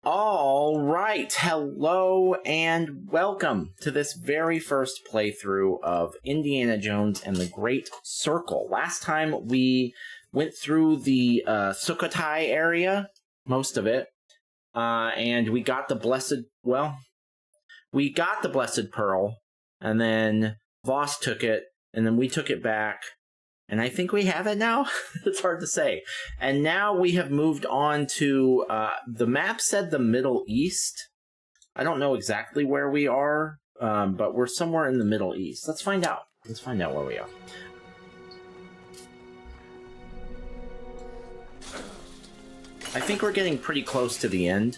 All right, hello and welcome to this very first playthrough of Indiana Jones and the Great Circle. Last time we went through the Sukhothai area, most of it, and we got the Blessed Pearl, and then Voss took it, and then we took it back, and I think we have it now? It's hard to say. And now we have moved on to, the map said the Middle East. I don't know exactly where we are, but we're somewhere in the Middle East. Let's find out. Let's find out where we are. I think we're getting pretty close to the end.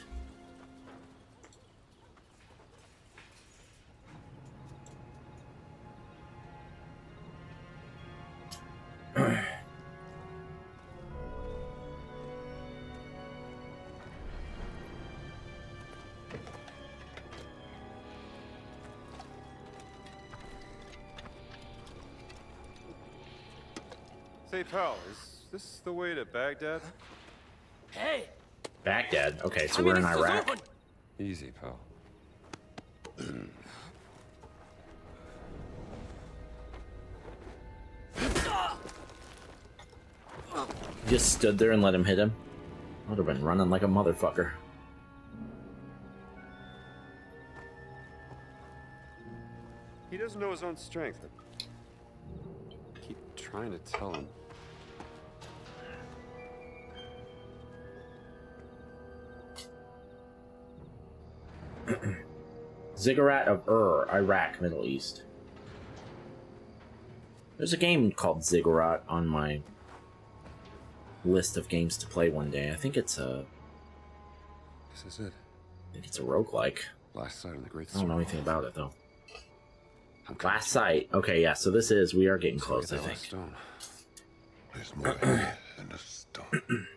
Say, pal, is this the way to Baghdad? Hey! Baghdad? Okay, so we're in Iraq. Easy, pal. Just stood there and let him hit him. I would have been running like a motherfucker. He doesn't know his own strength. I keep trying to tell him. Ziggurat of Iraq, Middle East. There's a game called Ziggurat on my list of games to play one day. I think it's a... This is it. I think it's a roguelike. Last sight on the Great I don't know anything about it, though. Last sight. Okay, yeah, so this is... We are getting close, I think. Stone. There's more here than a stone.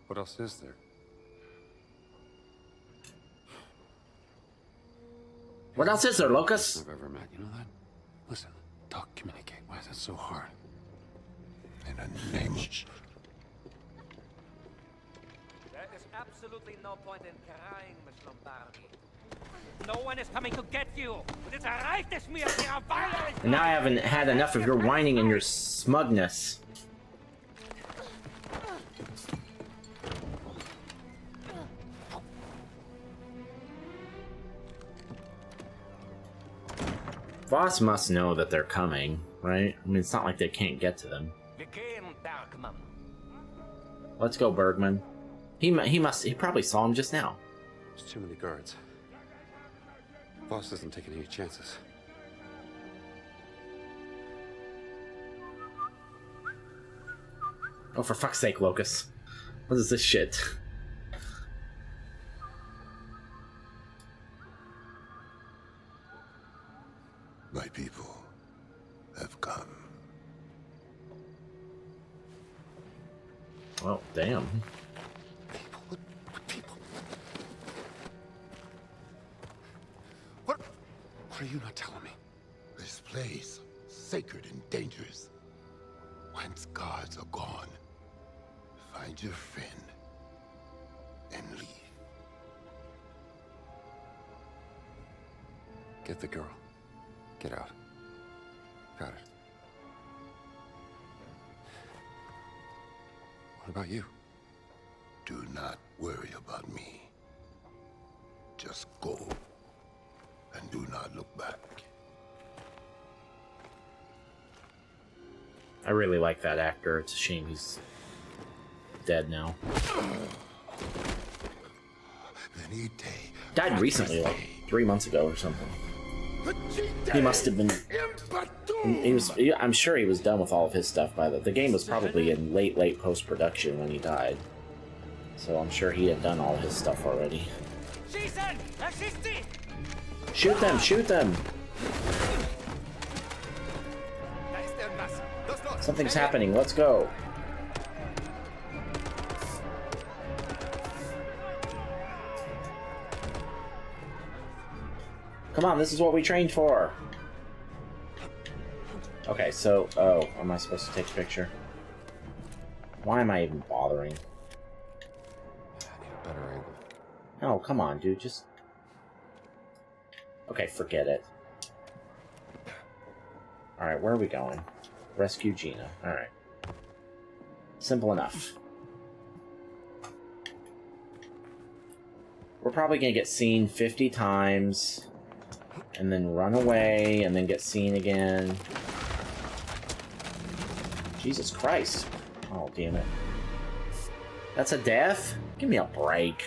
What else is there? What else is there, Locus? I've ever met. You know that? Listen, talk, communicate. Why is that so hard? In the name of... There is absolutely no point in crying, Miss Lombardi. No one is coming to get you. It is erreicht es mir, Ihre violence. And now I haven't had enough of your whining and your smugness. Voss must know that they're coming, right? I mean, it's not like they can't get to them. Let's go, Bergman. He probably saw him just now. There's too many guards. Boss isn't taking any chances. Oh, for fuck's sake, Locus. What is this shit? My people have come. Well, damn. What people? What are you not telling me? This place, sacred and dangerous. Once guards are gone, find your friend and leave. Get the girl. Get out. Got it. What about you? Do not worry about me. Just go and do not look back. I really like that actor. It's a shame he's dead now. Died recently, like 3 months ago or something. He must have been... I'm sure he was done with all of his stuff by the game was probably in late post-production when he died. So I'm sure he had done all his stuff already. Shoot them! Shoot them! Something's happening. Let's go. Come on, this is what we trained for. Okay, so... Oh, am I supposed to take a picture? Why am I even bothering? I need a better angle. Oh, come on, dude. Just... Okay, forget it. Alright, where are we going? Rescue Gina. Alright. Simple enough. We're probably gonna get seen 50 times, and then run away, and then get seen again. Jesus Christ. Oh, damn it. That's a death? Give me a break.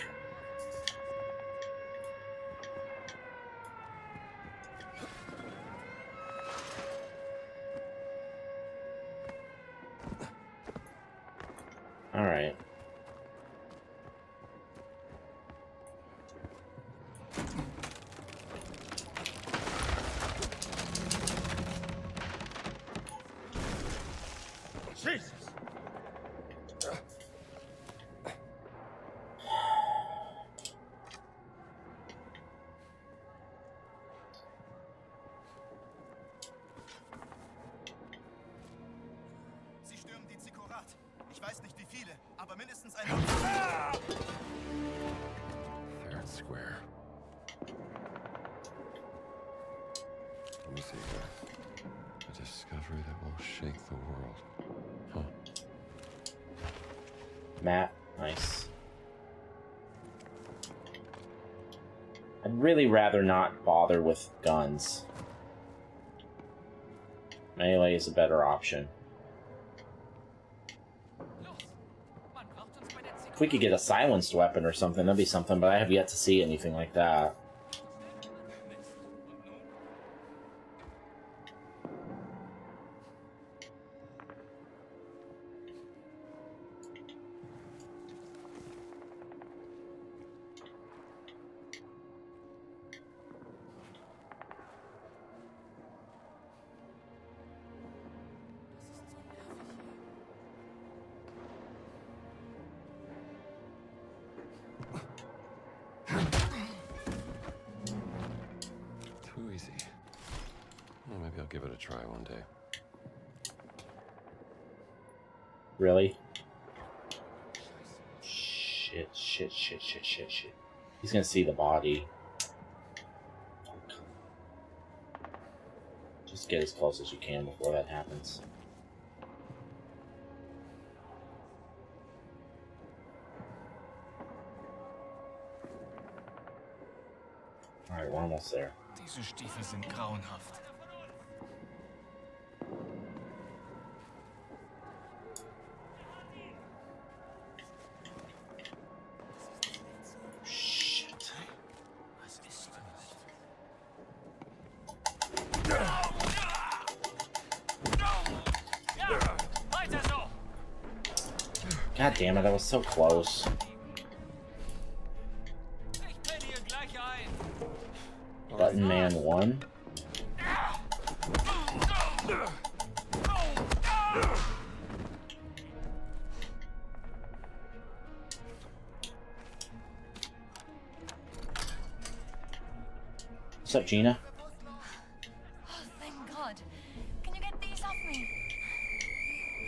Alright. Jesus! Sie stürmen die Ziggurat. Ich weiß nicht wie viele, aber mindestens ein... Third square. Let me see here. A discovery that will shake the world. Huh. Matt, nice. I'd really rather not bother with guns. Melee is a better option. If we could get a silenced weapon or something, that'd be something, but I have yet to see anything like that. Too easy. Well, maybe I'll give it a try one day. Really? Shit, shit, shit, shit, shit, shit. He's gonna see the body. Just get as close as you can before that happens. Alright, we're almost there. Diese Stiefel sind grauenhaft. Shit. Was ist das? Weiter so! God damn it, I was so close. Ich penne hier gleich ein! Button Man 1. What's up, Gina? Oh, thank God. Can you get these off me?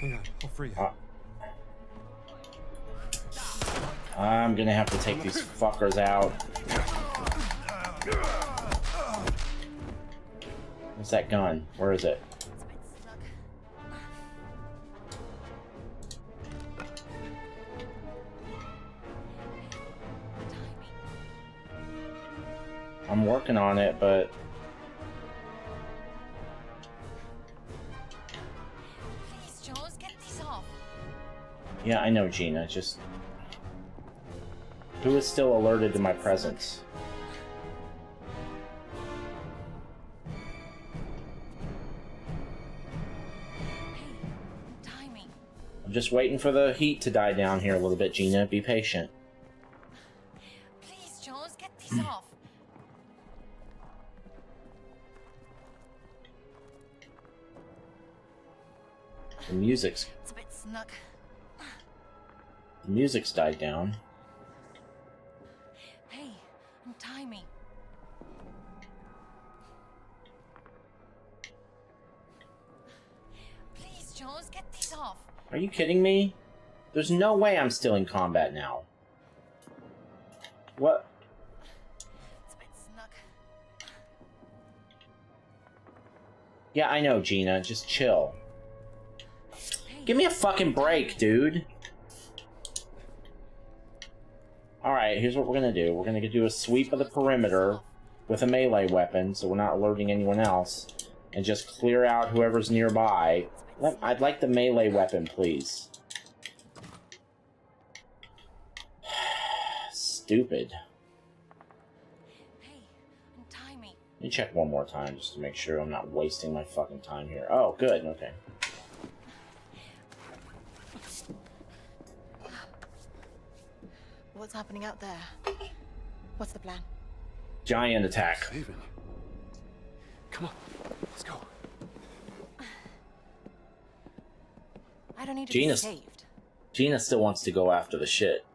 Hang on, I'll free you. I'm gonna have to take these fuckers out. What's that gun? Where is it? It's a bit stuck. I'm working on it, but Please, Jules, get these off. yeah, I know, Gina. Just who is still alerted to my presence? Hey, untie me. I'm just waiting for the heat to die down here a little bit, Gina. Be patient. Please, Jules, get these off. The music's It's a bit snug. died down. Hey, untie me. Please, Jules, get these off. Are you kidding me? There's no way I'm still in combat now. What? It's a bit snug. Yeah, I know, Gina. Just chill. Hey, Give me a fucking break, dude. Alright, here's what we're gonna do. We're gonna do a sweep of the perimeter with a melee weapon, so we're not alerting anyone else. And just clear out whoever's nearby. I'd like the melee weapon, please. Stupid. hey, untie me. Let me check one more time just to make sure I'm not wasting my fucking time here. Oh, good, okay. What's happening out there? What's the plan? Giant attack. Saving. Come on, let's go. I don't need to Gina's- be saved. Gina still wants to go after the shit.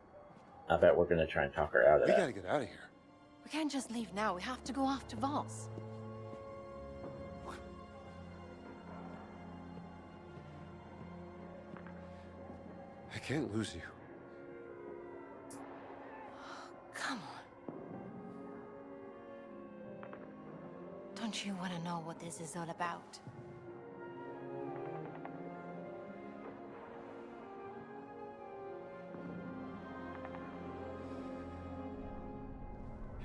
I bet we're gonna try and talk her out of We that. gotta get out of here. We can't just leave now. We have to go after Voss. I can't lose you. Come on. Don't you want to know what this is all about?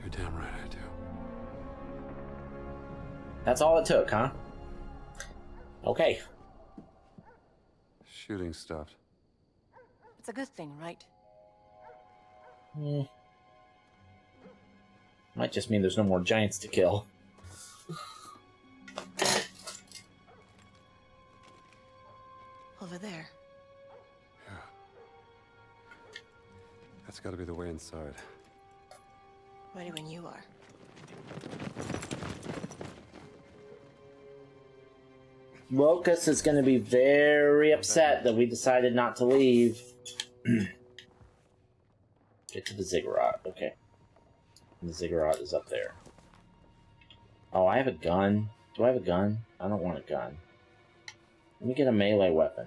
You're damn right I do. That's all it took, huh? Okay. Shooting stopped. It's a good thing, right? Might just mean there's no more giants to kill. Over there. Yeah. That's gotta be the way inside. Ready when you are. Locust is going to be very upset that we decided not to leave. Get to the Ziggurat. Okay. And the Ziggurat is up there. Oh, I have a gun. Do I have a gun? I don't want a gun. Let me get a melee weapon.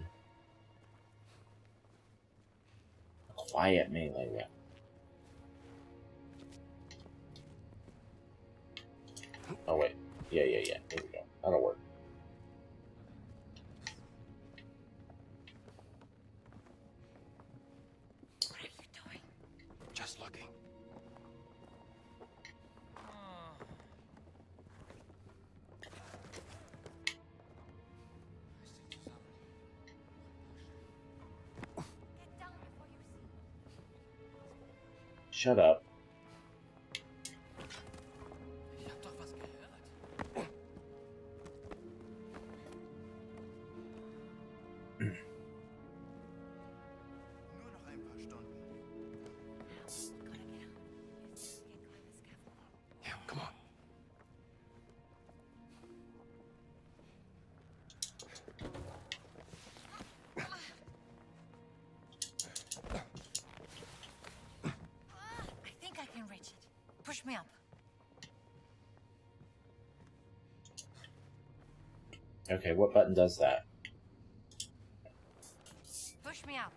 A quiet melee weapon. Oh, wait. Yeah. Here we go. That'll work. What are you doing? Just looking. Get down before you see. Shut up. Ich hab doch was gehört. Nur noch ein paar Stunden. Gotta get out. Get going this careful. Yeah, come on. I think I can reach it. Push me up. Okay, what button does that? Push me up.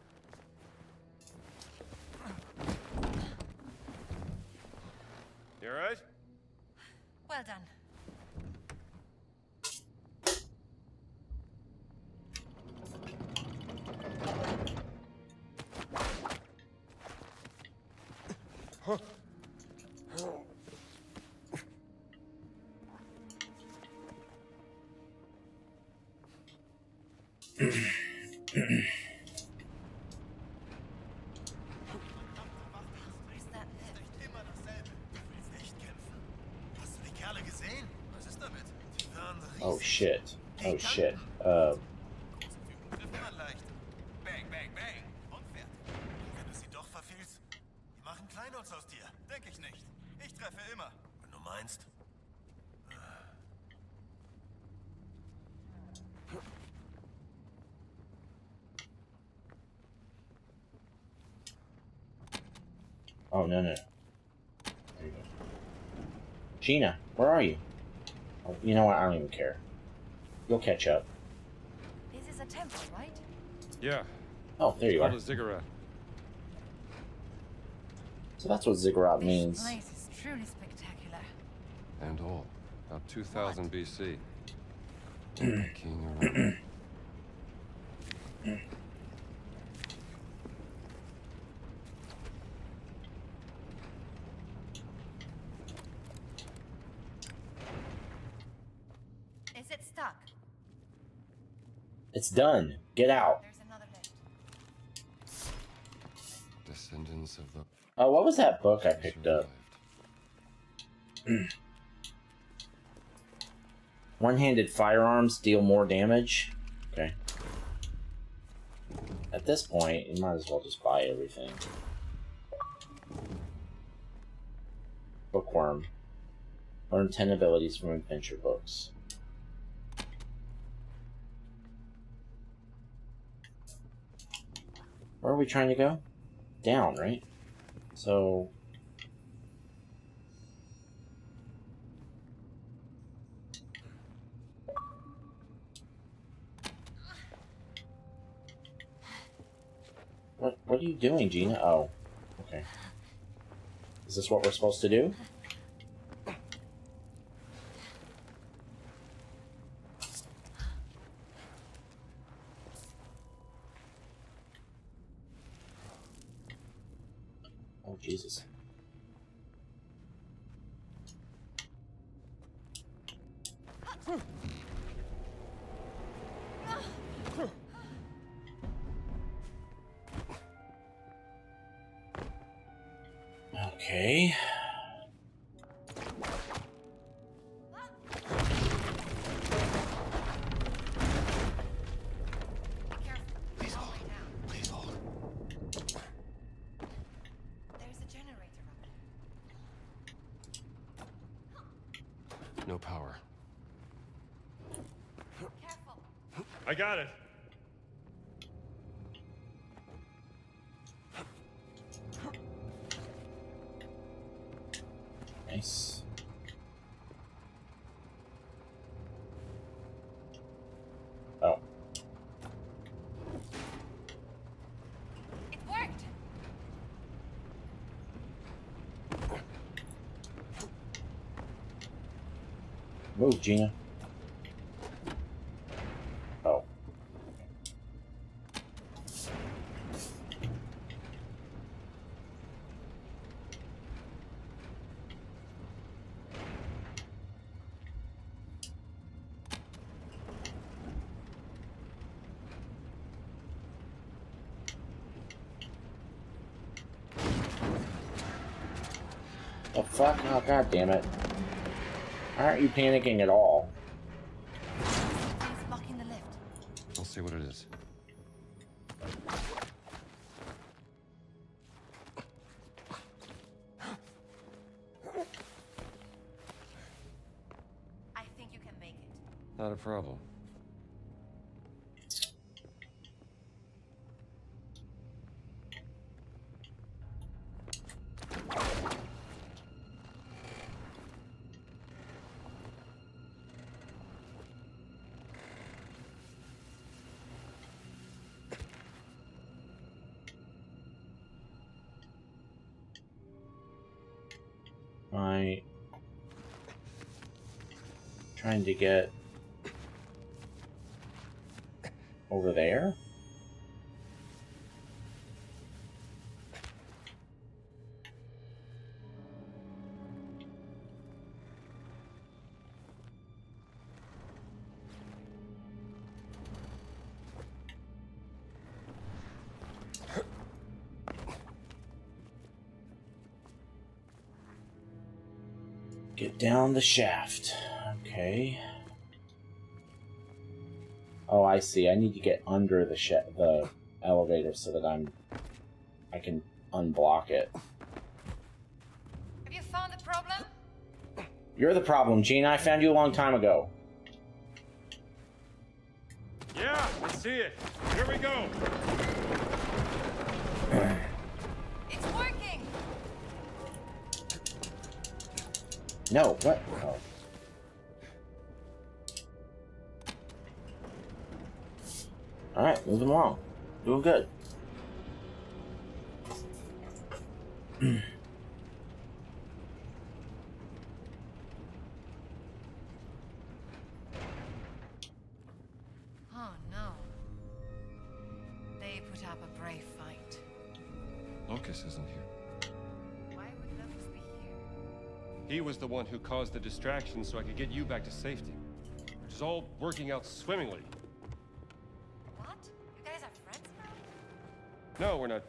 You alright? Well done. Where's that lip? Echt immer dasselbe. Du willst echt kämpfen. Hast du die Kerle gesehen? Was ist damit? Die waren riesig. Oh shit. Oh shit. Große Typen trifft man leicht. Bang, bang, bang. Und fertig. Und wenn du sie doch verfehlst, die machen Kleinholz aus dir. Denke ich nicht. Ich treffe immer. Wenn du meinst. Oh, no. There you go. Gina, where are you? Oh, you know what? I don't even care. You'll catch up. This is a temple, right? Yeah. Oh, there you are. Called a Ziggurat. So that's what Ziggurat This means. place is truly spectacular. And all. About 2000 BC. King around. Is it stuck? It's done. Get out. There's another lift. Descendants of the... Oh, what was that book I picked up? One-handed firearms deal more damage. Okay. At this point, you might as well just buy everything. Bookworm. Learn 10 abilities from adventure books. Where are we trying to go? Down, right? So... What are you doing, Gina? Oh, okay. Is this what we're supposed to do? Oh, Jesus. Okay. Please hold. Please hold. There's a generator up. No power. Careful. I got it. Nice. Oh. It worked. Move, Gina. Oh. The fuck? Oh, god damn it. Why aren't you panicking at all? It's blocking the lift. I'll see what it is. I think you can make it. Not a problem. I trying to get over there? Get down the shaft. Okay. Oh, I see. I need to get under the elevator so that I can unblock it. Have you found the problem? You're the problem, Gina. I found you a long time ago. Yeah, I see it. Here we go. It's working. No, what? Oh. Alright, moving along. Doing good. Lucas isn't here. Why would Lucas be here? He was the one who caused the distraction so I could get you back to safety. Which is all working out swimmingly. What? You guys are friends now? No, we're not.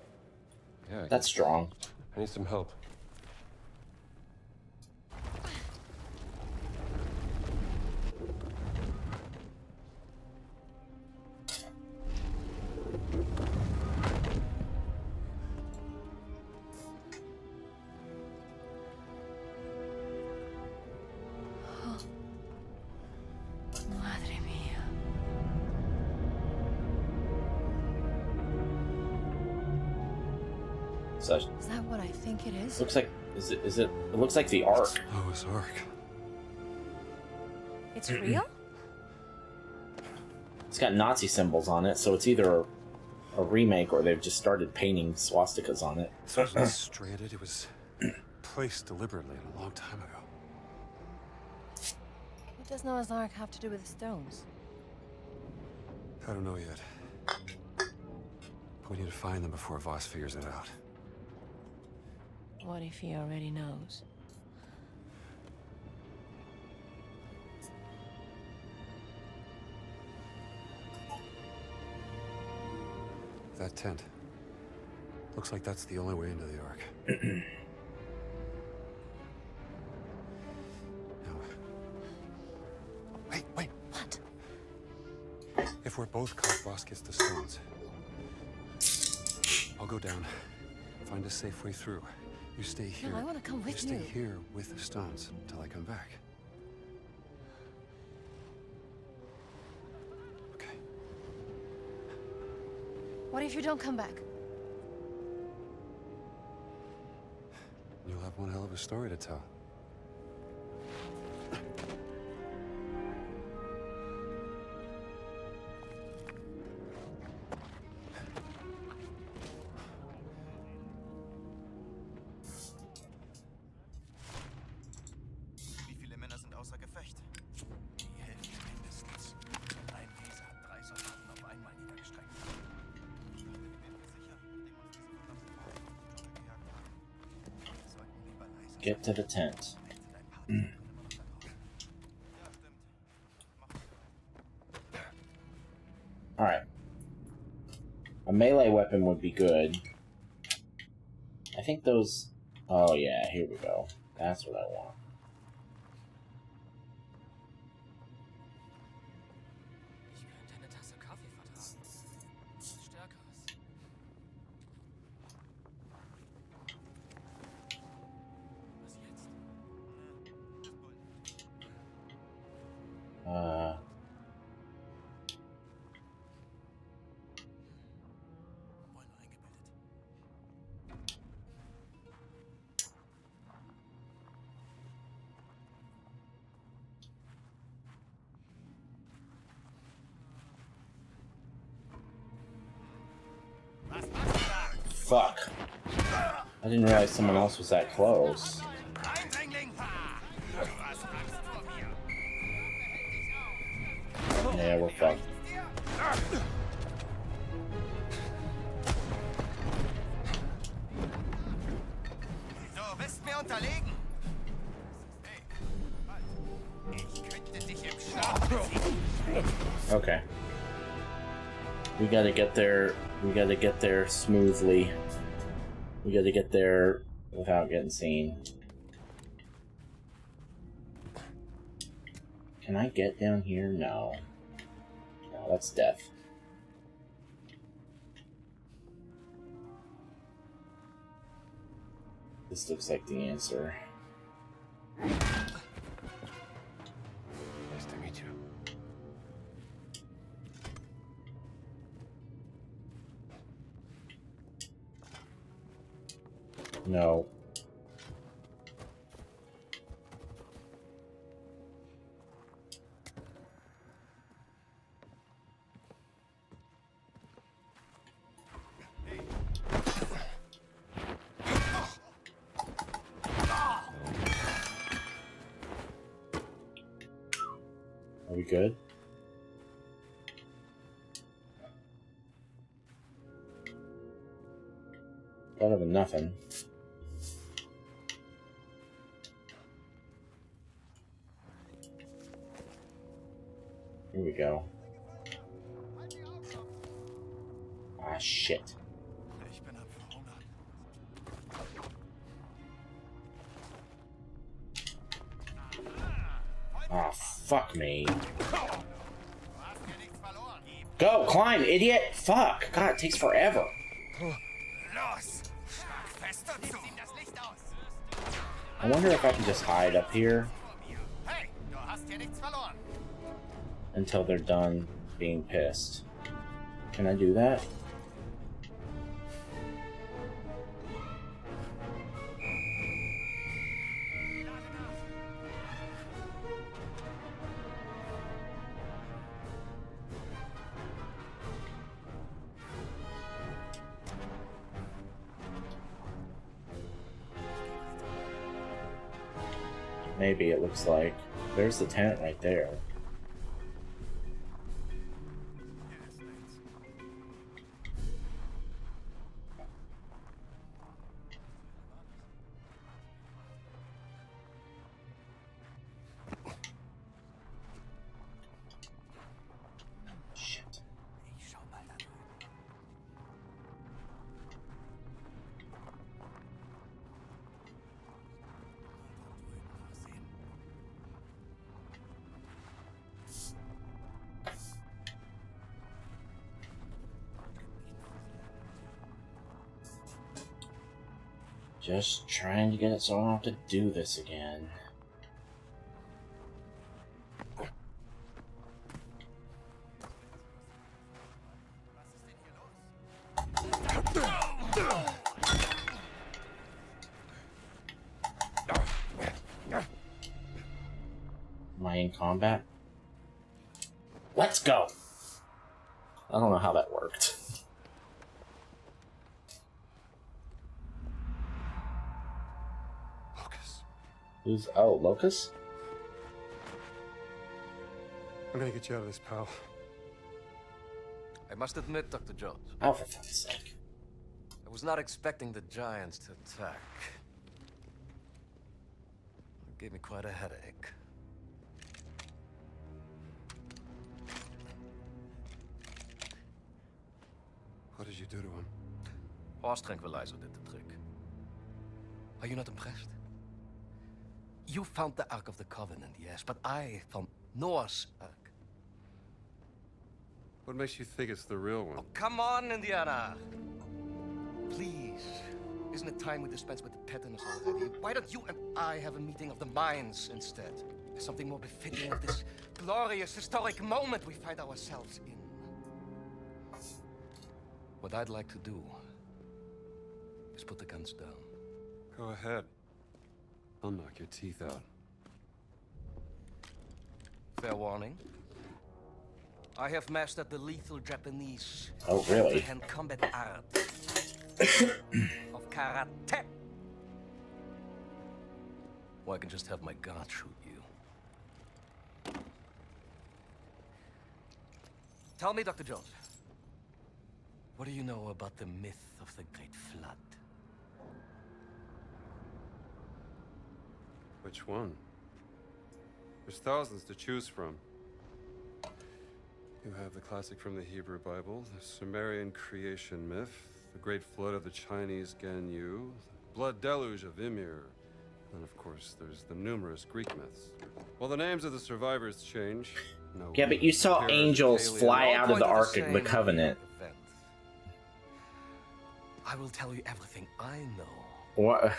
Yeah, That's strong. I need some help. Madre mía. So Is that what I think it is? looks like it looks like the Ark. Noah's Ark. It's real? It's got Nazi symbols on it, so it's either a remake or they've just started painting swastikas on it. This wasn't stranded, it was placed deliberately a long time ago. What does Noah's Ark have to do with the stones? I don't know yet. But we need to find them before Voss figures it out. What if he already knows? That tent. Looks like that's the only way into the Ark. Now... Wait! What? If we're both caught, Voss gets the stones. I'll go down, find a safe way through. You stay here. No, I want to come with you. You stay here with the stones until I come back. Okay. What if you don't come back? You'll have one hell of a story to tell. Wie viele Männer sind außer Gefecht? Die Hälfte mindestens. Ein Weser hat 3 Soldaten auf einmal niedergestreckt. Sind wir sicher, nachdem uns diese verdammten Waffen gejagt haben? Wir sollten lieber leise Get to the tent. sein. Dein Partner immer noch da draußen. Ja, stimmt. Mach mal. Alright. A melee weapon would be good. I think those... Oh yeah, here we go. That's what I want. Ich könnte eine Tasse Kaffee vertragen. Was Stärkeres. Was jetzt? Wohl nur eingebildet. Fuck. I didn't realize someone else was that close. Eindringling! Du hast Angst vor mir. Yeah, we're fucked. Du bist mir unterlegen. Hey, halt. Ich könnte dich im Schlaf besiegen. Okay. We gotta get there. We gotta get there smoothly. We gotta get there without getting seen. Can I get down here? No. No, that's death. This looks like the answer. Nice to meet you. No. Are we good? better than nothing. Here we go. Ah, shit. Ich bin am Verhungern. Ah, fuck me. Du hast hier nichts verloren. Go, climb, idiot! Fuck! God, it takes forever. Los! Schlag fest und zu. Ihm das Licht aus. I wonder if I can just hide up here Hey, du hast hier nichts verloren. until they're done being pissed. Can I do that? Maybe it looks like. There's the tent right there. Hier ist nichts. Shit. Ich schau mal da drüben. Und da drüben noch sehen. Just trying to get it so I don't have to do this again. Am I in combat? Let's go! I don't know how that worked. Lucas, Who's... Oh, Locust? I'm gonna get you out of this, pal. I must admit, Dr. Jones, Oh, for fuck's sake. I was not expecting the giants to attack. It gave me quite a headache. What did you do to him? Horse tranquilizer did the trick. Are you not impressed? You found the Ark of the Covenant, yes, but I found Noah's Ark. What makes you think it's the real one? Oh, come on, Indiana! Please. Isn't it time we dispense with the pettiness already? Why don't you and I have a meeting of the minds instead? Something more befitting of this glorious historic moment we find ourselves in. What I'd like to do is put the guns down. Go ahead. I'll knock your teeth out. Fair warning. I have mastered the lethal Japanese Oh, really? hand combat art of karate. Or I can just have my guard shoot you. Tell me, Dr. Jones, what do you know about the myth of the Great Flood? Which one? There's thousands to choose from. You have the classic from the Hebrew Bible, the Sumerian creation myth, the Great Flood of the Chinese Ganyu, the Blood Deluge of Ymir, and of course there's the numerous Greek myths. While the names of the survivors change, no. Yeah, but you saw terror, angels alien- fly out of Point the of Ark of the same Covenant. event. I will tell you everything I know. What?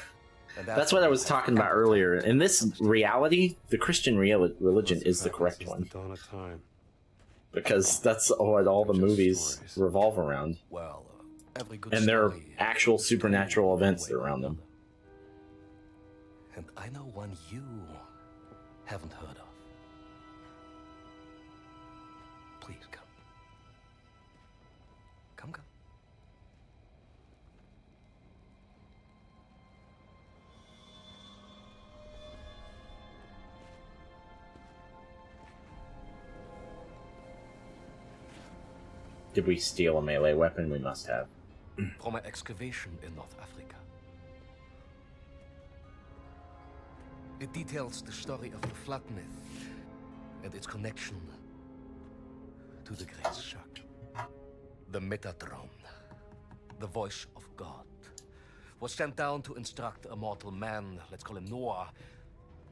And That's what I was talking about earlier. In this reality, the Christian religion is the correct Since one. the dawn of time. Because that's what all the movies revolve around. Well, every good And there are story actual has supernatural one events way or around them. another. And I know one you haven't heard of. Please come. Come. Did we steal a melee weapon? We must have. from an excavation in North Africa. It details the story of the flood myth and its connection to the Great Circle. The Metatron, the voice of God, was sent down to instruct a mortal man, let's call him Noah,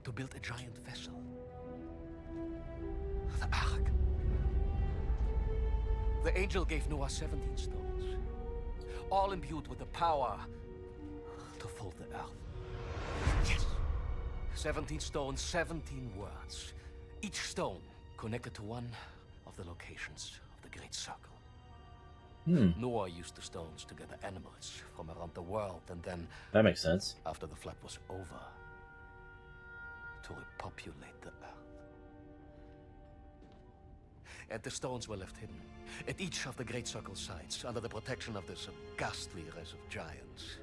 to build a giant vessel. The Ark. The angel gave Noah 17 stones, all imbued with the power to fold the earth. Yes! 17 stones, 17 words. Each stone connected to one of the locations of the Great Circle. Noah used the stones to gather animals from around the world, and then... That makes sense. After the flood was over, to repopulate the earth. And the stones were left hidden at each of the Great Circle sites, under the protection of this ghastly race of giants.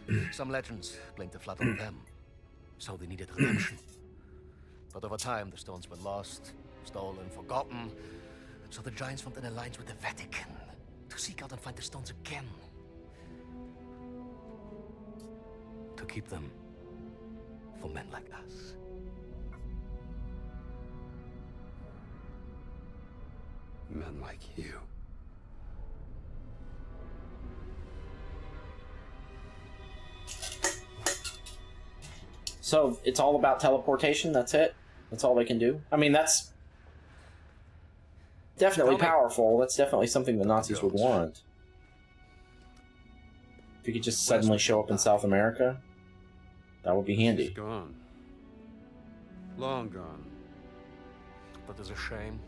Yes. Some legends blamed the flood on them, so they needed redemption. But over time, the stones were lost, stolen, forgotten. So the giants formed an alliance with the Vatican to seek out and find the stones again. To keep them for men like us. Men like you. So it's all about teleportation, that's it? That's all they can do? I mean, that's definitely powerful. That's definitely something the Nazis would want. If you could just suddenly show up in South America, that would be handy. She's gone. Long gone. That is a shame.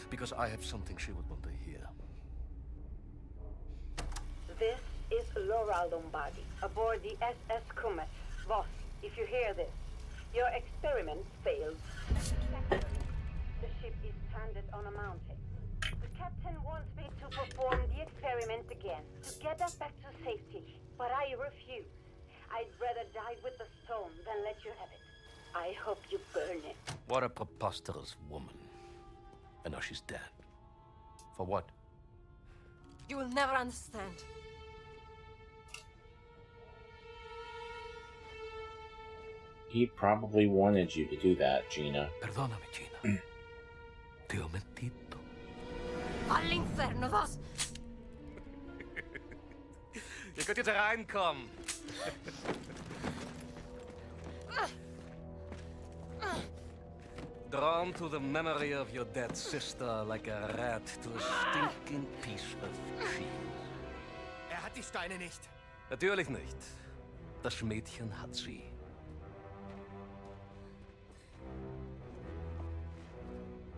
Because I have something she would want to hear. This is Laura Lombardi, aboard the SS Comet. Boss, if you hear this, your experiment failed. The ship is stranded on a mountain. The captain wants me to perform the experiment again, to get us back to safety. But I refuse. I'd rather die with the stone than let you have it. I hope you burn it. What a preposterous woman. And now she's dead. For what? You will never understand. He probably wanted you to do that, Gina. Perdóname, Gina. Te ho mentito. All'inferno, vas! Ihr könnt jetzt reinkommen. Drawn to the memory of your dead sister like a rat to a stinking piece of cheese. Hat die Steine nicht. Natürlich nicht. Das Mädchen hat sie.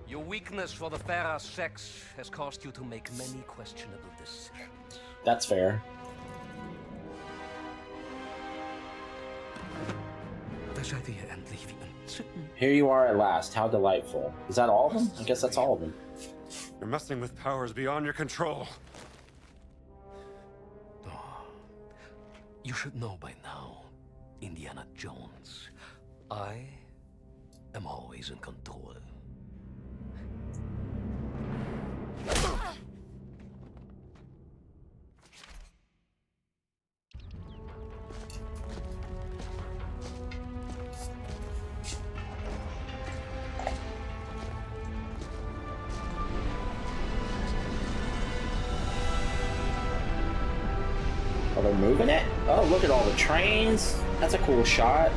Your weakness for the fairer sex has caused you to make many questionable decisions. That's fair. Da seid ihr endlich wie entzücken. Here you are at last. How delightful. Is that all of them? I guess that's all of them. You're messing with powers beyond your control. Oh, you should know by now, Indiana Jones. I am always in control. Are they moving it? Oh, look at all the trains. That's a cool shot.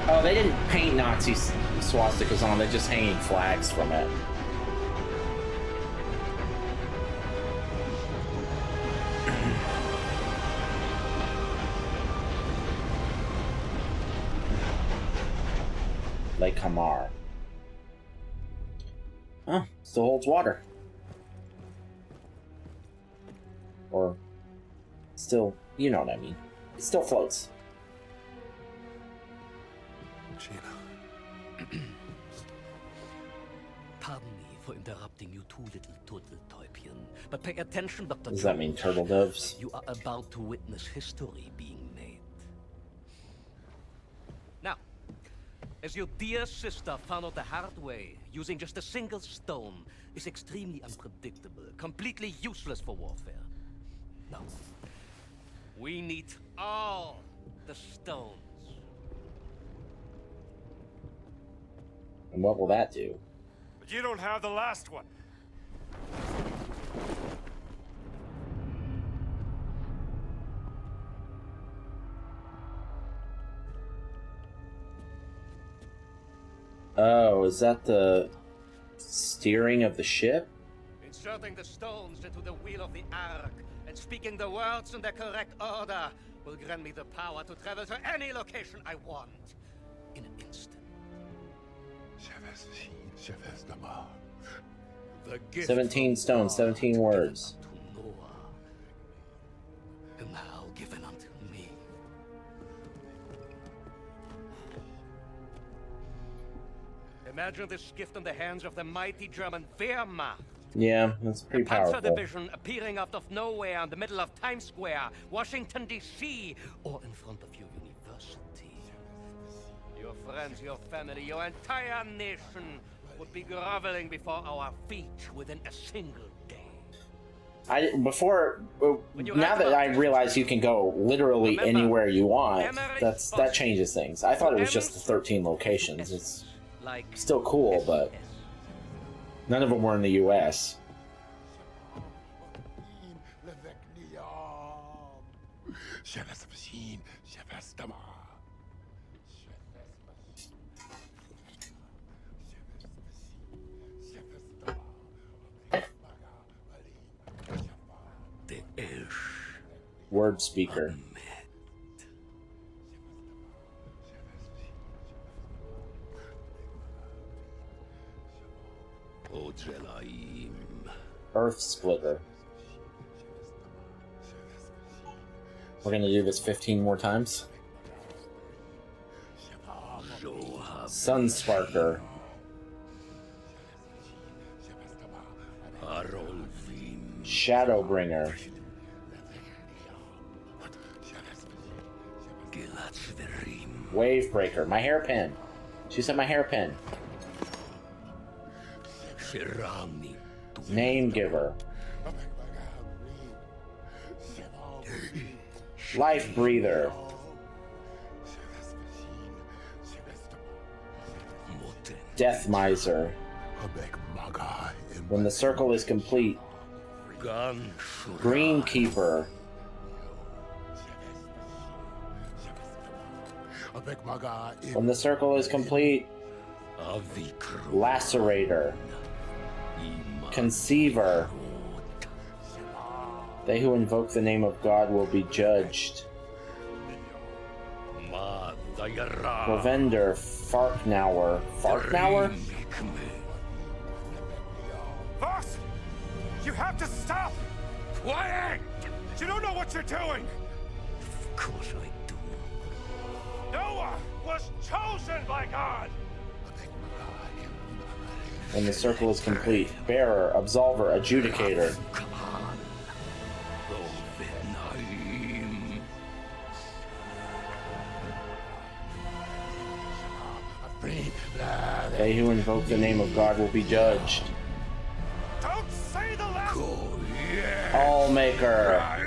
Oh, they didn't paint Nazi swastikas on, they're just hanging flags from it. Lake Hamar. Oh, still holds water. Or still, you know what I mean. It still floats. Gina. Pardon me for interrupting you two little turtle-täubchen, but pay attention, Dr. Does that mean turtle doves? You are about to witness history being made. Now, As your dear sister found out the hard way, using just a single stone is extremely unpredictable, completely useless for warfare. No. We need all the stones. And what will that do? But you don't have the last one. Oh, is that the steering of the ship? Inserting the stones into the wheel of the Ark and speaking the words in the correct order will grant me the power to travel to any location I want in an instant. The gift 17 stones, 17 words. to Noah, and now given unto me. Imagine this gift in the hands of the mighty German Wehrmacht. Yeah, that's pretty The Panzer powerful. Division appearing out of nowhere in the middle of Times Square, Washington, D.C., or in front of your university. Your friends, your family, your entire nation would be groveling before our feet within a single day. Now that I realize you can go literally anywhere you want, that changes things. I thought it was just the 13 locations. It's Like still cool, but none of them were in the U.S. Word speaker. Earth splitter. We're gonna do this 15 more times. Sun sparker. Shadowbringer. Wavebreaker. My hairpin. She said my hairpin. Name giver. Life breather. Death miser. When the circle is complete. Greenkeeper. When the circle is complete. Lacerator. Conceiver. They who invoke the name of God will be judged. Lavender. Farknauer. Farknauer? Boss! You have to stop! Quiet! You don't know what you're doing! Of course I do. Noah was chosen by God! When the circle is complete. Bearer, absolver, adjudicator. They who invoke the name of God will be judged. Don't say the last... Allmaker.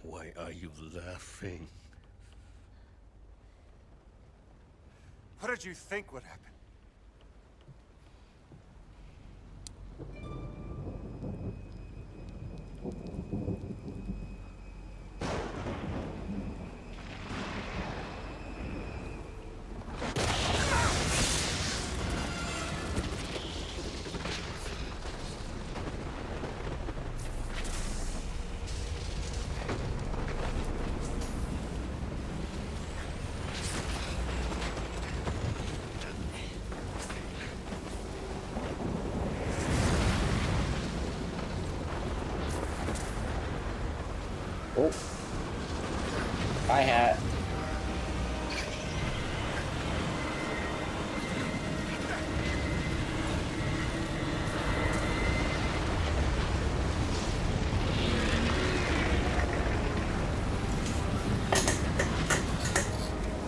Why are you laughing? What did you think would happen? Oh. Bye, hat.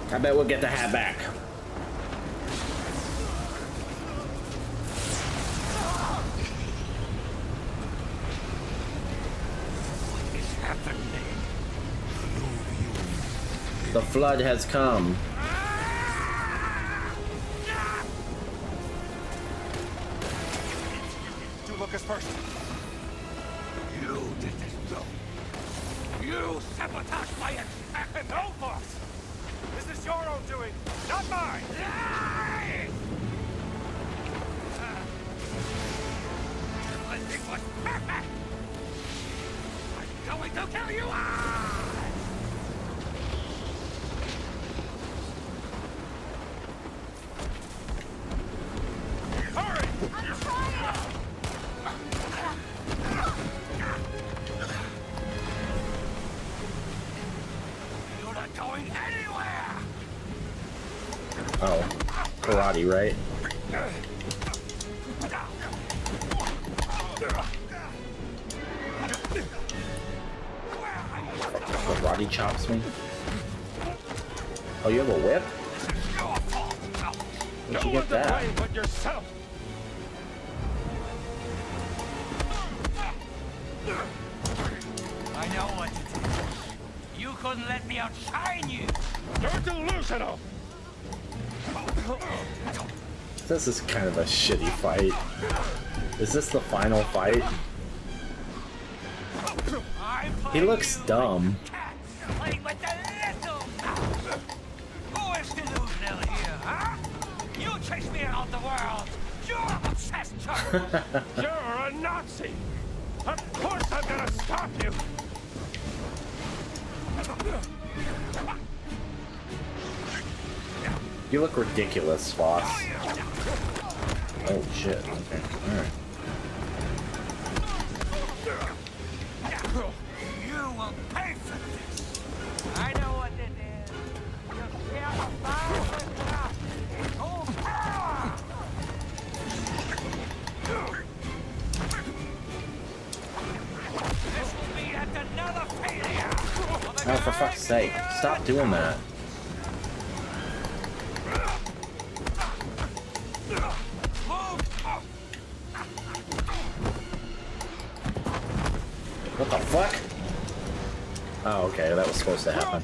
I bet we'll get the hat back. What is happening? The flood has come. Do Lucas first. You did this, no. You sabotaged my attack. No, boss. This is your own doing, not mine. It was perfect. I'm going to kill you all. Hurry! I'm trying! You're not going anywhere. Oh, karate, right? Karate chops me. Oh, you have a whip? Where'd you get that? But yourself. I know what to do. You couldn't let me outshine you. You're delusional. This is kind of a shitty fight. Is this the final fight? He looks dumb. Playing with the little mouse. Who is delusional here, huh? You chase me around the world. You're obsessed, Charles. You're a Nazi. Of course I'm gonna stop you. You look ridiculous, boss. Oh shit. Okay. Alright. You will pay for this. I know what it is. You fear the fire. Oh, power! This will be yet another failure. Oh, for fuck's sake. Stop doing that. What the fuck? Oh, okay, that was supposed to happen.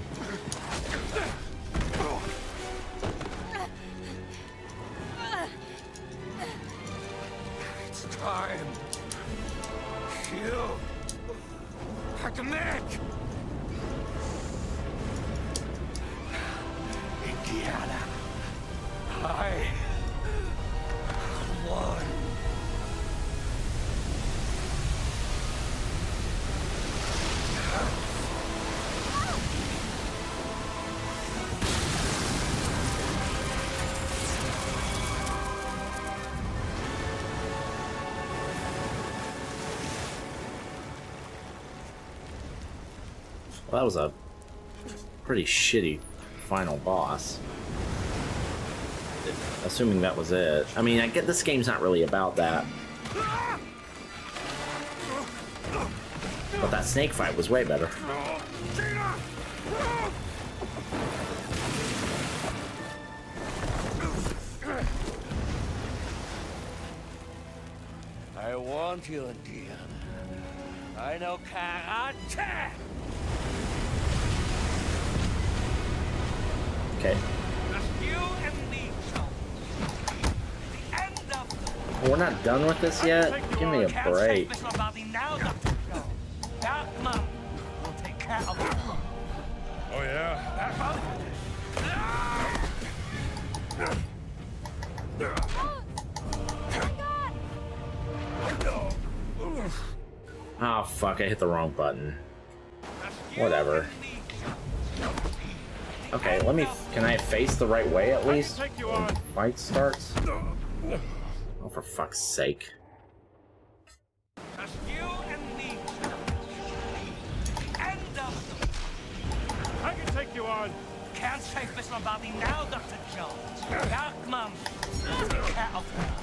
It's time. You. Admit. Indiana. I won. Well, that was a pretty shitty final boss. Assuming that was it. I mean, I get this game's not really about that. But that snake fight was way better. I want you, Indiana. I know karate. Okay. You and me, the end of the We're not done with this yet? Give me a break. now, Dr. Joe. That man will take care of it. Oh yeah? Oh fuck, I hit the wrong button. Whatever. Okay, let me... Can I face the right way at least? When the fight starts? Oh, for fuck's sake. Just you and me. The end of take you on. Can't take this about me now, Dr. Jones. Bergman, take care of her.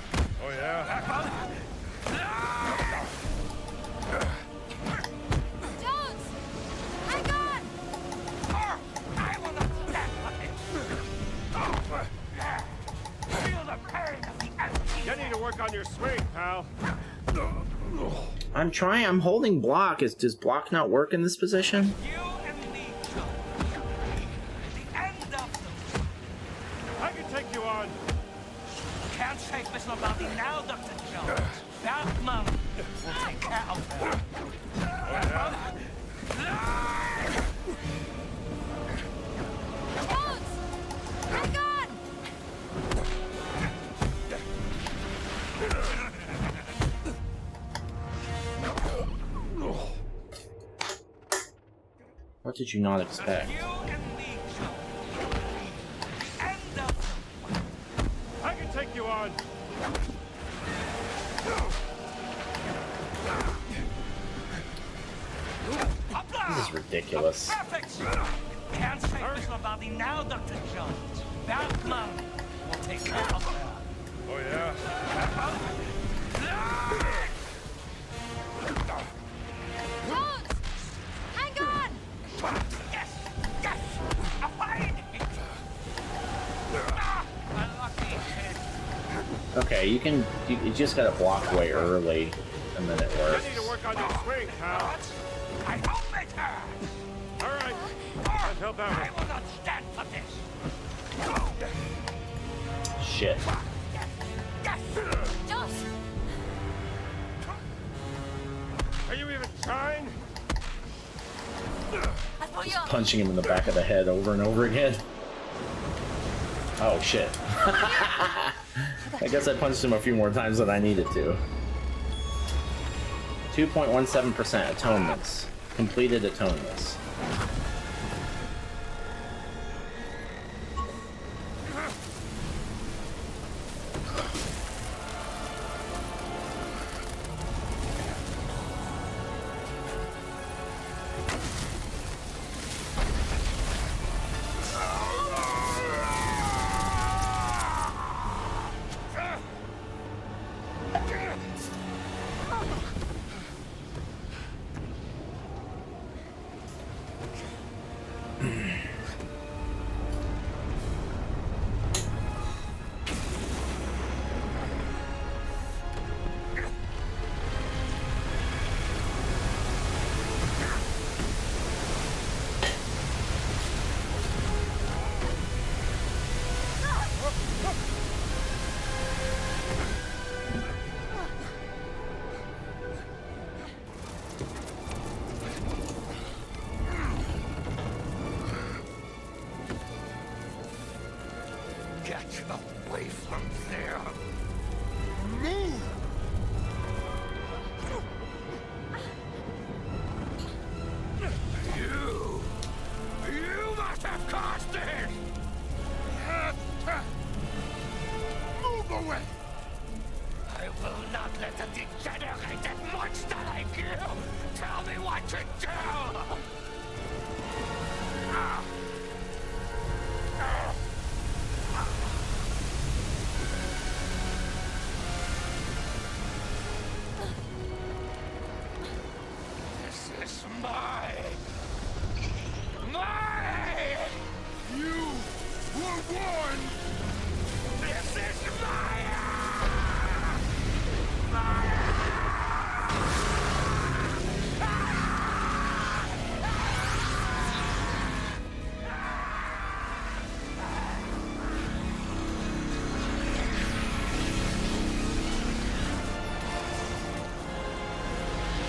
Oh, yeah? Jones! Hang on! I will not stand for this. Feel the pain of the empty. You need to work on your swing, pal. I'm trying. I'm holding block. Does block not work in this position? You and me, Jones. The end of the... I can take you on. Can't take this about me now, Dr. Jones. Bergman will take care of her. Jones! Hang on! What did you not expect? You and me, Jones. The end of I can take you on. This is ridiculous. Perfect! Can't say this about me now, Dr. Jones. Bergman will take care of her. Oh, yeah? Jones! Hang on! Yes! Yes! A fine hit! A lucky hit. Okay, you just gotta block way early, and then it You works. need to work on your swing, pal. I hope it hurts! All right. Let's help out. I will not stand for this! Shit. Yes! Jones! Are you even trying? I'll pull you up. Punching him in the back of the head over and over again. Oh shit. I guess I punched him a few more times than I needed to. 2.17% atonements. Completed atonements. Get away from there! Move! You must have caused this! Move away! I will not let a degenerated monster like you tell me what to do! This is mine! You were warned! This is mine!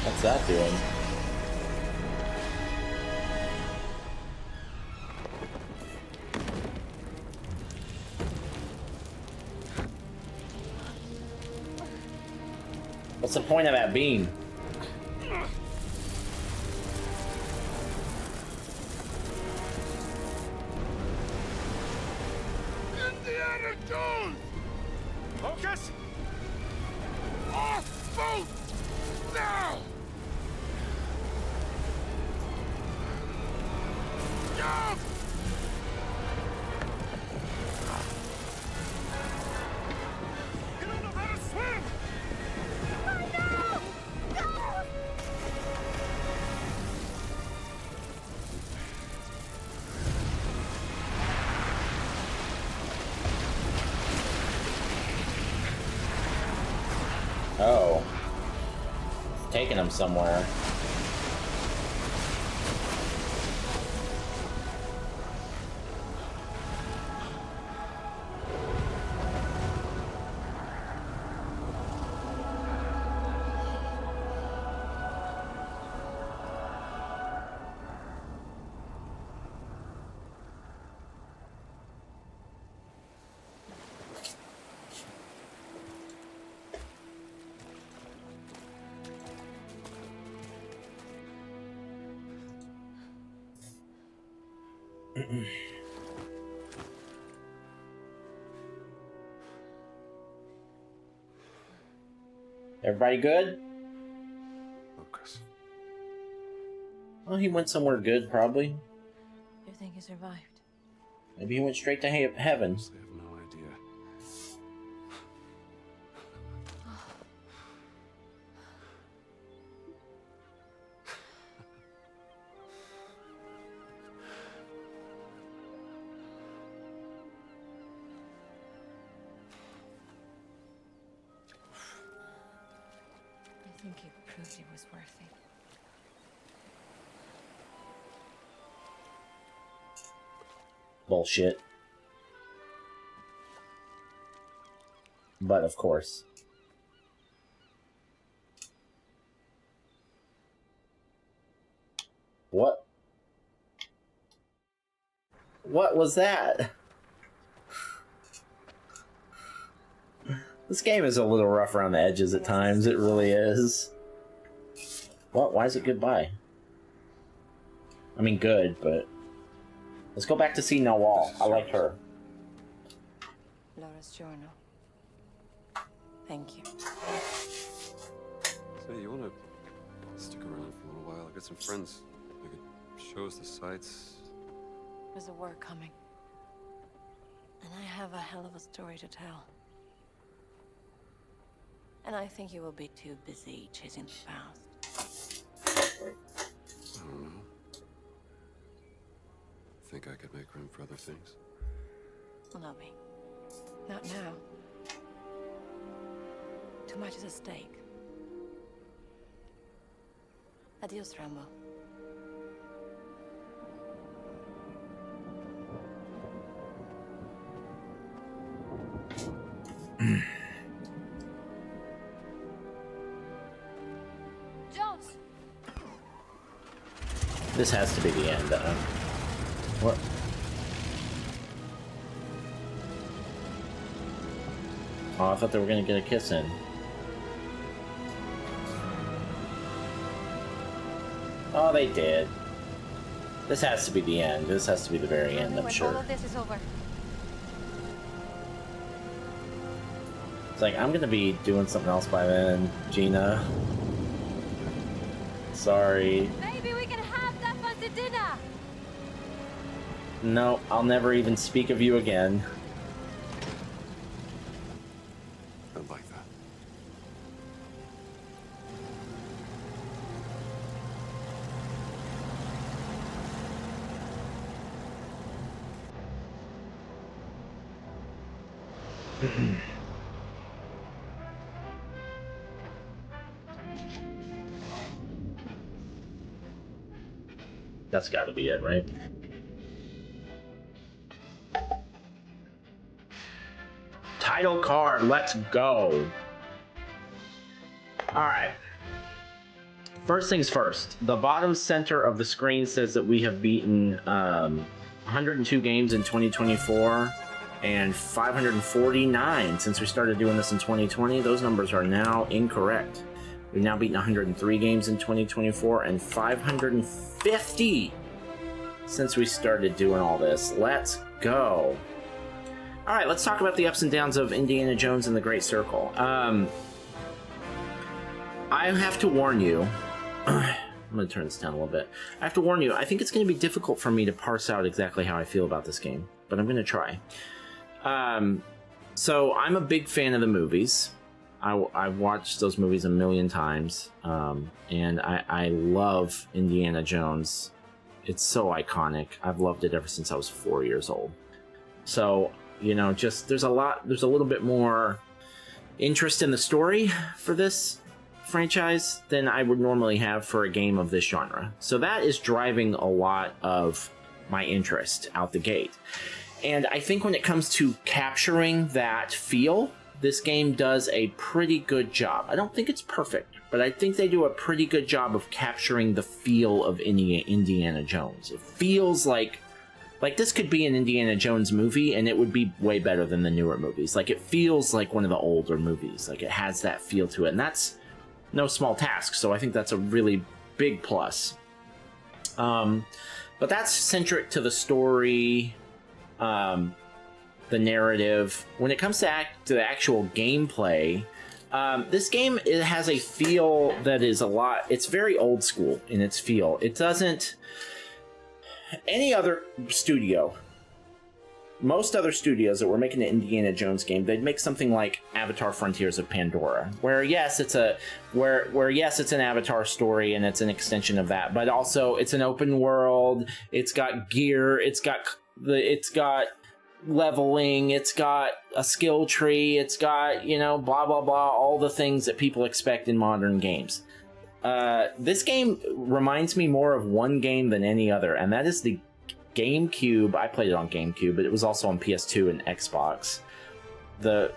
What's that doing? What's the point of that beam? Indiana Jones! Focus! Off boat! Now! Jump! Oh. It's taking him somewhere. Everybody good? Lucas. Well, he went somewhere good, probably. You think he survived? Maybe he went straight to heaven. I have no idea. I think he proved he was worthy. Bullshit. But of course. What? What was that? This game is a little rough around the edges at times. It really is. What? Why is it goodbye? I mean, good, but... Let's go back to see Nawal. I like her. Laura's journal. Thank you. Say, you want to stick around for a little while? I got some friends. They could show us the sights. There's a war coming. And I have a hell of a story to tell. And I think you will be too busy chasing the past. I don't know. Think I could make room for other things? Well, not me. Not now. Too much is at stake. Adios, Rambo. Jones! This has to be the end. What? Oh, I thought they were gonna get a kiss in. Oh, they did. This has to be the end. This has to be the very end, I'm sure. All of this is over. It's like, I'm gonna be doing something else by then, Gina. Sorry. Maybe we can have that fancy dinner. No, I'll never even speak of you again. I like that. That's gotta be it, right? Title card, let's go. Alright. First things first, the bottom center of the screen says that we have beaten 102 games in 2024 and 549 since we started doing this in 2020. Those numbers are now incorrect. We've now beaten 103 games in 2024 and 550 since we started doing all this. Let's go. All right, let's talk about the ups and downs of Indiana Jones and the Great Circle. I have to warn you. I'm going to turn this down a little bit. I have to warn you, I think it's going to be difficult for me to parse out exactly how I feel about this game, but I'm going to try. So I'm a big fan of the movies. I've watched those movies a million times, and I love Indiana Jones. It's so iconic. I've loved it ever since I was 4 years old. So, you know, just there's a little bit more interest in the story for this franchise than I would normally have for a game of this genre. So that is driving a lot of my interest out the gate. And I think when it comes to capturing that feel, this game does a pretty good job. I don't think it's perfect, but I think they do a pretty good job of capturing the feel of Indiana Jones. It feels like this could be an Indiana Jones movie, and it would be way better than the newer movies. Like, it feels like one of the older movies. Like, it has that feel to it, and that's no small task, so I think that's a really big plus. But that's centric to the story, the narrative. When it comes to the actual gameplay, this game, it has a feel that is it's very old school in its feel. It doesn't... Any other studio, most other studios that were making an Indiana Jones game, they'd make something like Avatar: Frontiers of Pandora, where yes, it's an Avatar story and it's an extension of that, but also it's an open world. It's got gear. It's got leveling. It's got a skill tree. It's got, blah blah blah, all the things that people expect in modern games. This game reminds me more of one game than any other, and that is the GameCube. I played it on GameCube, but it was also on PS2 and Xbox. The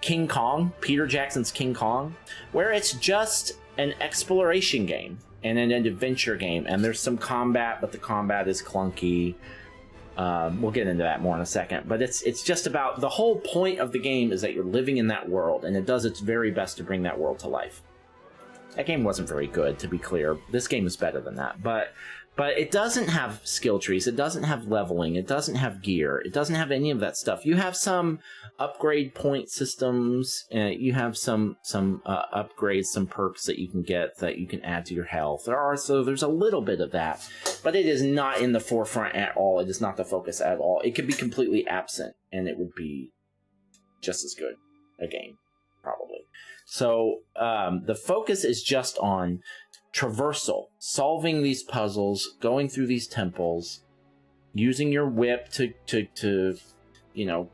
King Kong, Peter Jackson's King Kong, where it's just an exploration game and an adventure game, and there's some combat, but the combat is clunky. We'll get into that more in a second, but it's just about, the whole point of the game is that you're living in that world, and it does its very best to bring that world to life. That game wasn't very good, to be clear. This game is better than that, but it doesn't have skill trees. It doesn't have leveling. It doesn't have gear. It doesn't have any of that stuff. You have some upgrade point systems. You have some upgrades, some perks that you can get that you can add to your health. There's a little bit of that, but it is not in the forefront at all. It is not the focus at all. It could be completely absent, and it would be just as good a game, probably. So the focus is just on traversal, solving these puzzles, going through these temples, using your whip to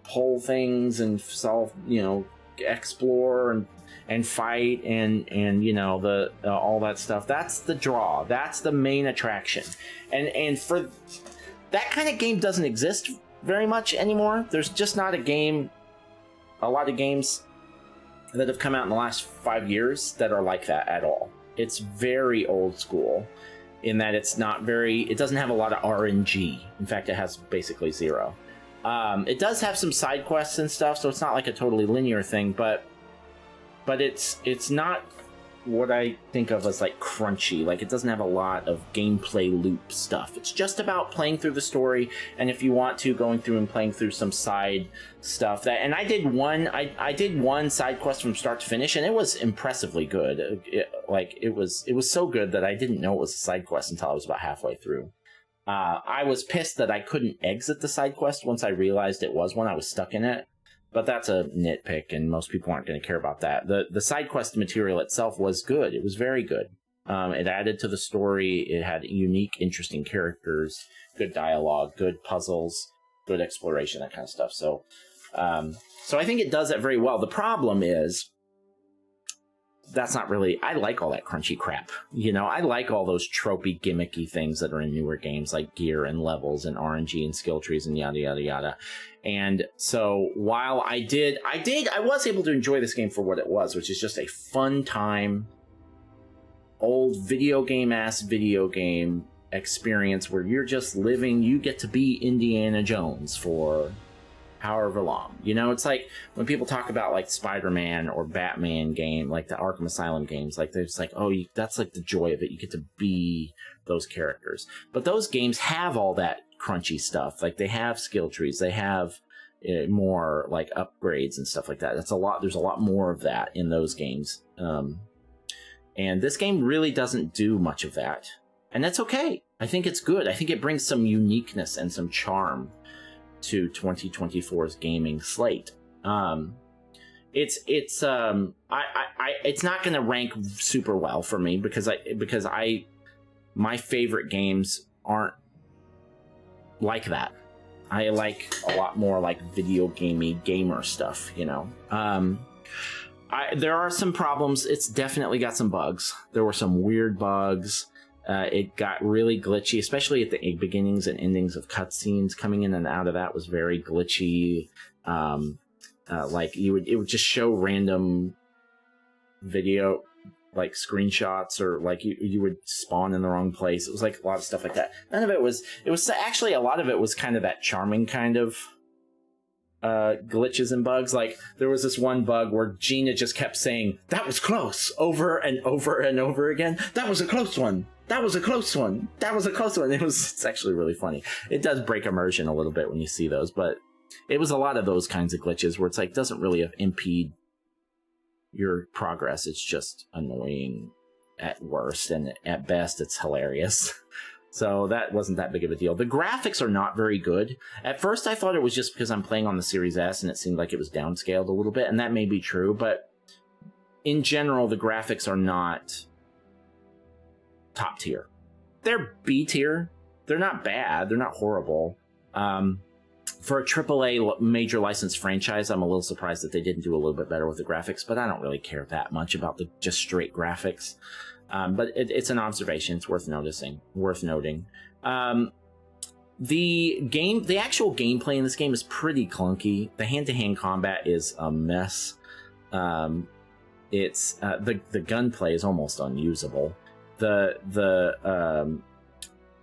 pull things and solve, explore and fight and all that stuff. That's the draw. That's the main attraction. And for that kind of game doesn't exist very much anymore. There's just not a lot of games that have come out in the last 5 years that are like that at all. It's very old school in that it doesn't have a lot of RNG. In fact, it has basically zero. It does have some side quests and stuff, so it's not like a totally linear thing, but it's not what I think of as like crunchy. Like, it doesn't have a lot of gameplay loop stuff. It's just about playing through the story, and if you want to, going through and playing through some side stuff. I did one side quest from start to finish, and it was impressively good. It was so good that I didn't know it was a side quest until I was about halfway through. I was pissed that I couldn't exit the side quest once I realized it was one. I was stuck in it. But that's a nitpick, and most people aren't going to care about that. The side quest material itself was good. It was very good. It added to the story. It had unique, interesting characters, good dialogue, good puzzles, good exploration, that kind of stuff. So I think it does that very well. The problem is, that's not really... I like all that crunchy crap. I like all those tropey, gimmicky things that are in newer games, like gear and levels and RNG and skill trees and yada, yada, yada. And so while I was able to enjoy this game for what it was, which is just a fun time, old video game experience where you're just living, you get to be Indiana Jones for however long. It's like when people talk about like Spider-Man or Batman game, like the Arkham Asylum games, like they're just like, that's like the joy of it. You get to be those characters. But those games have all that crunchy stuff. Like, they have skill trees, they have more like upgrades and stuff like that. There's a lot more of that in those games. And this game really doesn't do much of that. And that's okay. I think it's good. I think it brings some uniqueness and some charm to 2024's gaming slate. It's not going to rank super well for me because my favorite games aren't like that. I like a lot more like video gamey gamer stuff, There are some problems. It's definitely got some bugs. There were some weird bugs. It got really glitchy, especially at the beginnings and endings of cutscenes. Coming in and out of that was very glitchy. Like it would just show random video, like screenshots, or like you would spawn in the wrong place. It was like a lot of stuff like that. None of it was. It was actually a lot of it was kind of that charming kind of glitches and bugs. Like there was this one bug where Gina just kept saying, "That was close," over and over and over again. That was a close one. That was a close one. That was a close one. It's actually really funny. It does break immersion a little bit when you see those, but it was a lot of those kinds of glitches where it's like doesn't really impede your progress. It's just annoying at worst, and at best it's hilarious. So that wasn't that big of a deal. The graphics are not very good. At first I thought it was just because I'm playing on the Series S and it seemed like it was downscaled a little bit, and that may be true, but in general the graphics are not top tier. They're B tier. They're not bad. They're not horrible. For a AAA major licensed franchise, I'm a little surprised that they didn't do a little bit better with the graphics, but I don't really care that much about the just straight graphics. But it's an observation. It's worth noting. The actual gameplay in this game is pretty clunky. The hand-to-hand combat is a mess. It's the gunplay is almost unusable.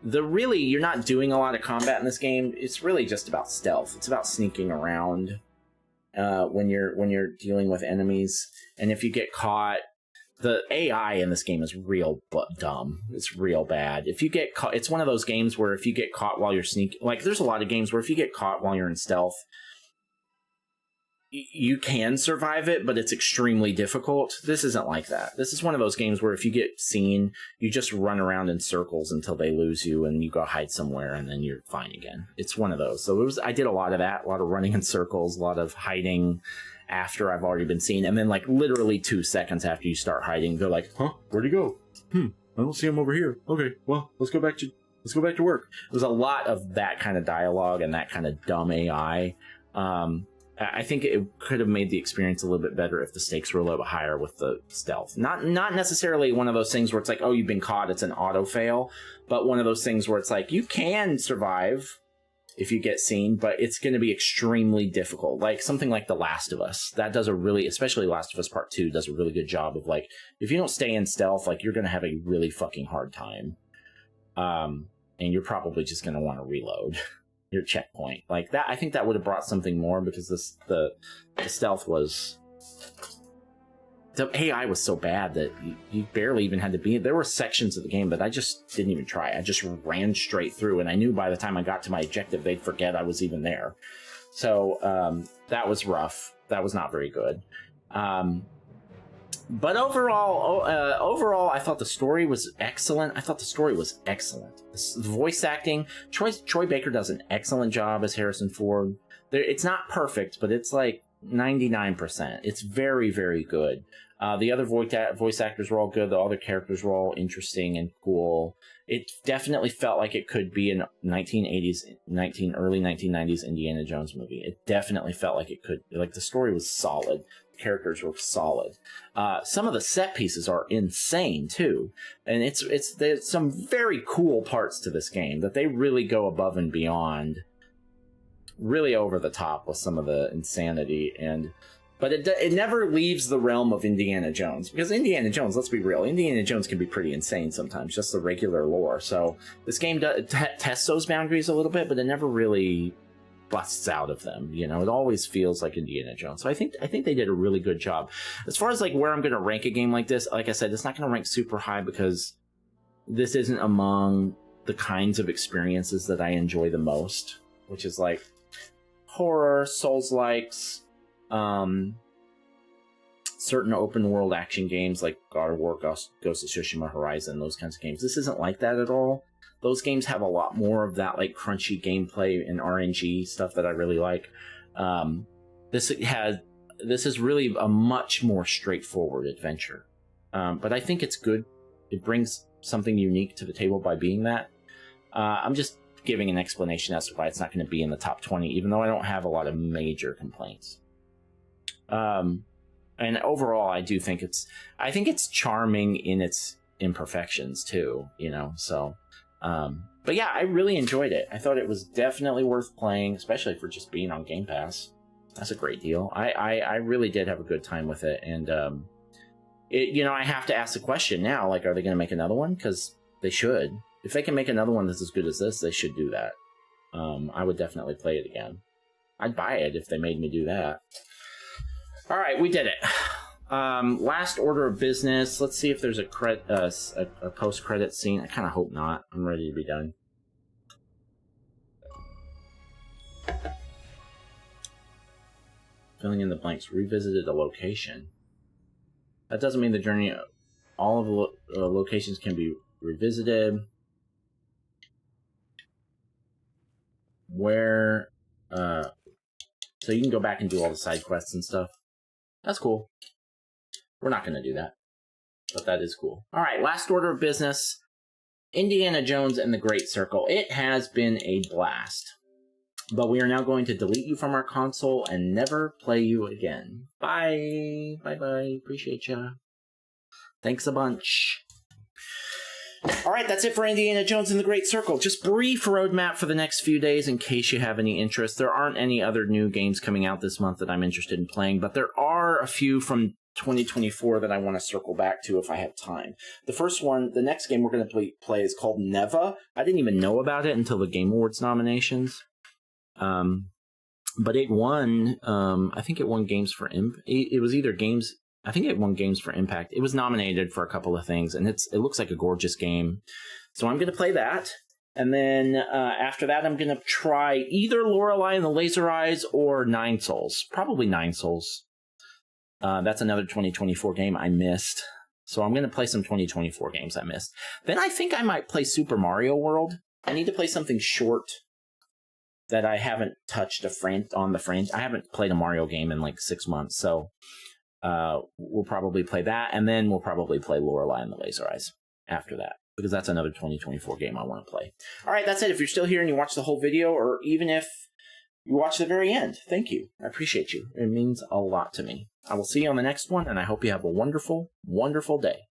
Really, you're not doing a lot of combat in this game. It's really just about stealth. It's about sneaking around when you're dealing with enemies. And if you get caught, the AI in this game is real dumb. It's real bad. If you get caught, it's one of those games where if you get caught while you're sneaking, like there's a lot of games where if you get caught while you're in stealth, you can survive it, but it's extremely difficult. This isn't like that. This is one of those games where if you get seen, you just run around in circles until they lose you and you go hide somewhere and then you're fine again. It's one of those. So I did a lot of that, a lot of running in circles, a lot of hiding after I've already been seen. And then like literally 2 seconds after you start hiding, they're like, "Huh? Where'd he go? I don't see him over here. Okay, well, let's go back to work." There's a lot of that kind of dialogue and that kind of dumb AI. I think it could have made the experience a little bit better if the stakes were a little bit higher with the stealth. Not necessarily one of those things where it's like, oh, you've been caught, it's an auto fail, but one of those things where it's like, you can survive if you get seen, but it's going to be extremely difficult. Like something like The Last of Us. That does especially Last of Us Part 2 does a really good job of like, if you don't stay in stealth, like you're going to have a really fucking hard time. And you're probably just going to want to reload your checkpoint like that. I think that would have brought something more, because the stealth was, the AI was so bad that you barely even had to be. There were sections of the game that I just didn't even try. I just ran straight through, and I knew by the time I got to my objective they'd forget I was even there. So that was rough. That was not very good. But overall, I thought the story was excellent. The voice acting, Troy Baker does an excellent job as Harrison Ford. It's not perfect, but it's like 99%. It's very, very good. The other voice actors were all good. The other characters were all interesting and cool. It definitely felt like it could be a early 1990s Indiana Jones movie. It definitely felt like it could. Like the story was solid. Characters were solid. Some of the set pieces are insane too, and there's some very cool parts to this game that they really go above and beyond, really over the top with some of the insanity. But it never leaves the realm of Indiana Jones, because Indiana Jones, let's be real, Indiana Jones can be pretty insane sometimes, just the regular lore. So this game tests those boundaries a little bit, but it never really busts out of them. You know, it always feels like Indiana Jones. So I think they did a really good job. As far as like where I'm going to rank a game like this, like I said, it's not going to rank super high because this isn't among the kinds of experiences that I enjoy the most, which is like horror, Souls-likes, certain open world action games like God of War, Ghost of Tsushima, Horizon, those kinds of games. This isn't like that at all. Those games have a lot more of that like crunchy gameplay and RNG stuff that I really like. This is really a much more straightforward adventure. But I think it's good. It brings something unique to the table by being that. I'm just giving an explanation as to why it's not going to be in the top 20, even though I don't have a lot of major complaints. And overall, I think it's charming in its imperfections too, you know, so, but yeah, I really enjoyed it. I thought it was definitely worth playing, especially for just being on Game Pass. That's a great deal. I really did have a good time with it, and, you know, I have to ask the question now, like, are they going to make another one? Because they should. If they can make another one that's as good as this, they should do that. I would definitely play it again. I'd buy it if they made me do that. All right, we did it. Last order of business. Let's see if there's a post-credit scene. I kind of hope not. I'm ready to be done. Filling in the blanks. Revisited a location. That doesn't mean the journey. All of the locations can be revisited. Where, so you can go back and do all the side quests and stuff. That's cool. We're not going to do that, but that is cool. All right, last order of business. Indiana Jones and the Great Circle. It has been a blast, but we are now going to delete you from our console and never play you again. Bye. Bye-bye. Appreciate ya. Thanks a bunch. All right, that's it for Indiana Jones and the Great Circle. Just brief roadmap for the next few days in case you have any interest. There aren't any other new games coming out this month that I'm interested in playing, but there are a few from 2024 that I want to circle back to if I have time. The first one, the next game we're going to play is called Neva. I didn't even know about it until the Game Awards nominations. But it won, I think it won Games for it was either Games... I think it won Games for Impact. It was nominated for a couple of things, and it looks like a gorgeous game. So I'm going to play that. And then after that, I'm going to try either Lorelei and the Laser Eyes or Nine Souls. Probably Nine Souls. That's another 2024 game I missed. So I'm going to play some 2024 games I missed. Then I think I might play Super Mario World. I need to play something short that I haven't touched on the franchise. I haven't played a Mario game in like 6 months, so... we'll probably play that, and then we'll probably play Lorelei and the Laser Eyes after that, because that's another 2024 game I want to play. All right, that's it. If you're still here and you watch the whole video, or even if you watch the very end, thank you. I appreciate you. It means a lot to me. I will see you on the next one, and I hope you have a wonderful, wonderful day.